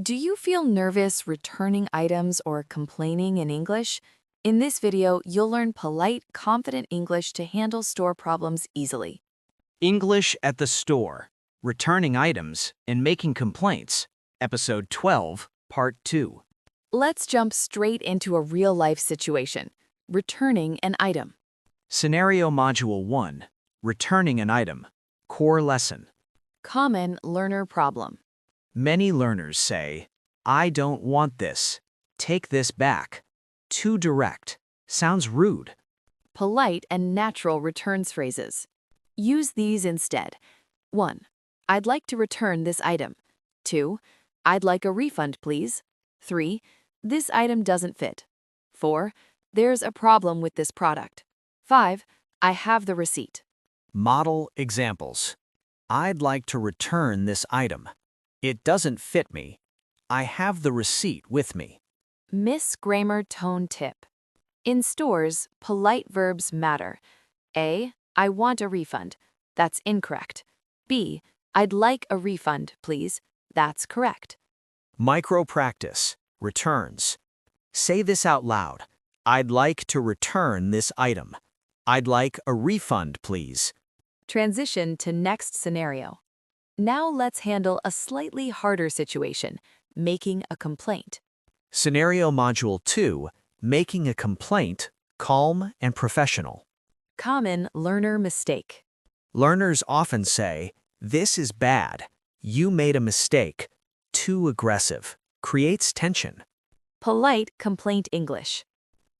Do you feel nervous returning items or complaining in English? In this video, you'll learn polite, confident English to handle store problems easily. English at the store, returning items, and making complaints. Episode 12, Part 2. Let's jump straight into a real-life situation, returning an item. Scenario Module 1, Returning an item. Core lesson. Common learner problem. Many learners say, "I don't want this. Take this back." Too direct. Sounds rude. Polite and natural returns phrases. Use these instead. 1. I'd like to return this item. 2. I'd like a refund, please. 3. This item doesn't fit. 4. There's a problem with this product. 5. I have the receipt. Model examples. I'd like to return this item. It doesn't fit me. I have the receipt with me. Miss Grammar tone tip. In stores, polite verbs matter. A. I want a refund. That's incorrect. B. I'd like a refund, please. That's correct. Micro practice. Returns. Say this out loud. I'd like to return this item. I'd like a refund, please. Transition to next scenario. Now let's handle a slightly harder situation, making a complaint. Scenario Module 2, Making a complaint, calm and professional. Common learner mistake. Learners often say, "This is bad. You made a mistake." Too aggressive. Creates tension. Polite complaint English.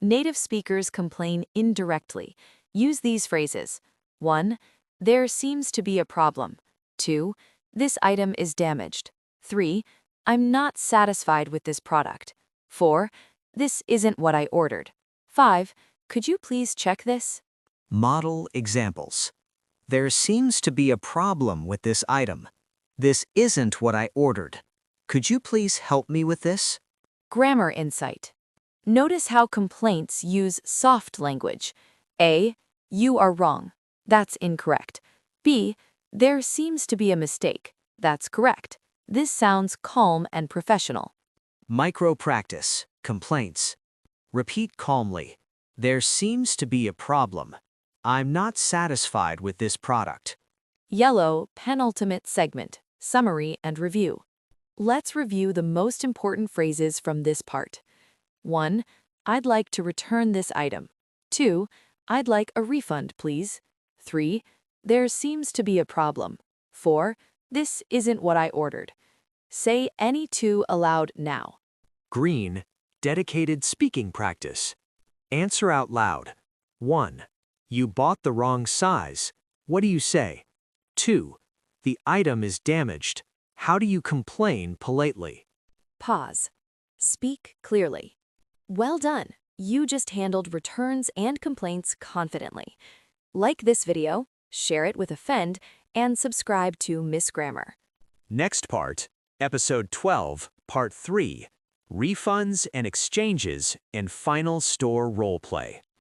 Native speakers complain indirectly. Use these phrases. 1. There seems to be a problem. 2. This item is damaged. 3. I'm not satisfied with this product. 4. This isn't what I ordered. 5. Could you please check this? Model examples. There seems to be a problem with this item. This isn't what I ordered. Could you please help me with this? Grammar insight. Notice how complaints use soft language. A. You are wrong. That's incorrect. B. There seems to be a mistake. That's correct. This sounds calm and professional. Micro practice. Complaints. Repeat calmly. There seems to be a problem. I'm not satisfied with this product. Yellow, penultimate segment, summary and review. Let's review the most important phrases from this part. 1. I'd like to return this item. 2. I'd like a refund, please. 3. There seems to be a problem. 4. This isn't what I ordered. Say any two aloud now. Green, dedicated speaking practice. Answer out loud. 1. You bought the wrong size. What do you say? 2. The item is damaged. How do you complain politely? Pause. Speak clearly. Well done. You just handled returns and complaints confidently. Like this video, share it with a friend, and subscribe to Miss Grammar. Next part, Episode 12, Part 3, Refunds and Exchanges and Final Store Role Play.